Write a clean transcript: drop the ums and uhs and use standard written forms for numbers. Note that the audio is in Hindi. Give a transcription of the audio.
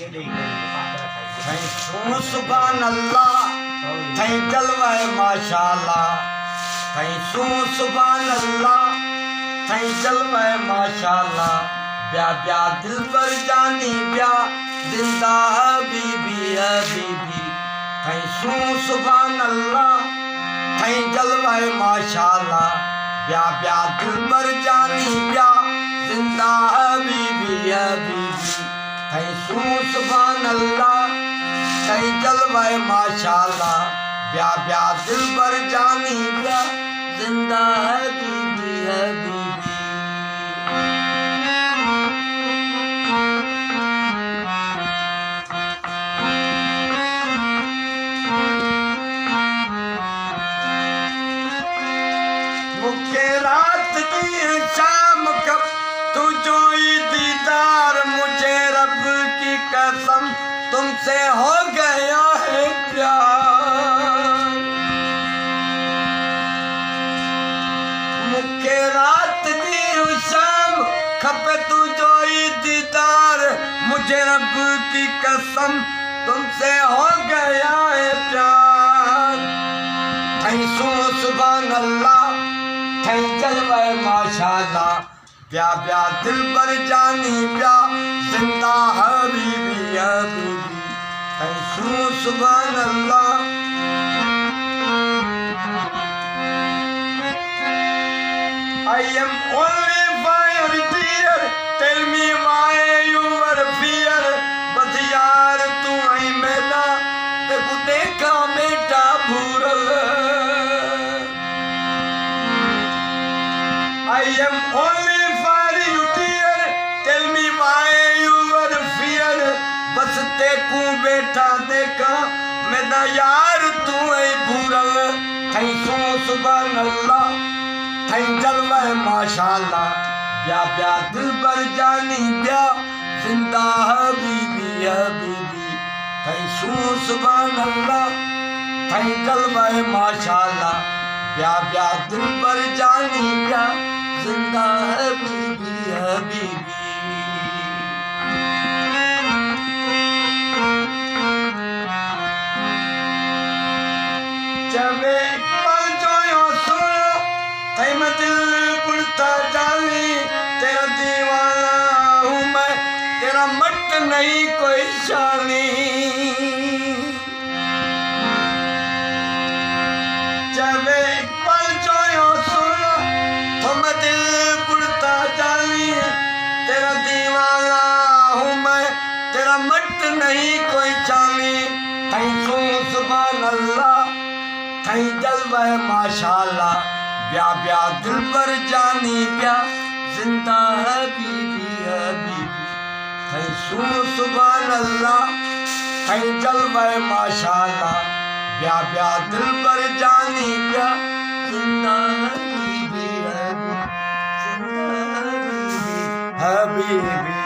थैं सुभान अल्लाह थैं जलवाए माशाअल्लाह थैं सुभान अल्लाह थैं जलवाए माशाअल्लाह ब्या ब्या दिल पर जानी ब्या जिंदा हबीबी हबीबी थैं सुभान अल्लाह थैं जलवाए माशाअल्लाह ब्या ब्या दिल पर जानी ब्या जिंदा हबीबी हबीबी थैं सुभान अल्लाह थैं जलवाए माशाअल्लाह ब्या ब्या दिल पर जानी ब्या जिंदा हबीबी हबीबी मुखे रात की शाम कब तू जोई दीदार मुझे रब की कसम तुमसे हो गया है प्यार मुखे रात की शाम खपे तू जोई दीदार मुझे रब की कसम तुमसे हो गया है प्यार थैं सुभान अल्लाह थैं जलवाए माशाअल्लाह ब्या ब्या दिल पर जानी ब्या जिंदा हबीबी हबीबी थैं सुभान अल्लाह I am only fire dear tell me why you are fear बस यार तू आई मेरा ते को देखा बेटा भूरल I am only for you dear tell me why you are fear बस देखूं बेटा देखा मेरा यार तू है भूरल थैं सुभान अल्लाह थैं जलवाए माशाअल्लाह ब्या ब्या दिल पर जानी ब्या जिंदा हबीबी हबीबी थैं सुभान अल्लाह थैं जलवाए माशाअल्लाह ब्या ब्या दिल पर जानी ब्या जिंदा हबीबी हबीबी जब एक पल जोयो सुनो थैं मैं दिल बुढ़ता जानी तेरा दीवाना हूँ मैं तेरा मट नहीं कोई शानी जब एक पल जोयो सुनो तो मैं दिल बुढ़ता जानी तेरा दीवाना हूँ मैं तेरा मट नहीं कोई चाली थैं सुभान अल्लाह थैं जलवाए माशाअल्लाह ब्या ब्या दिल पर जानी ब्या जिंदा हबीबी हबीबी थैं सुभान अल्लाह थैं जलवाए माशाअल्लाह ब्या ब्या दिल पर जानी ब्या जिंदा हबीबी हबीबी जिंदा हबीबी हबीबी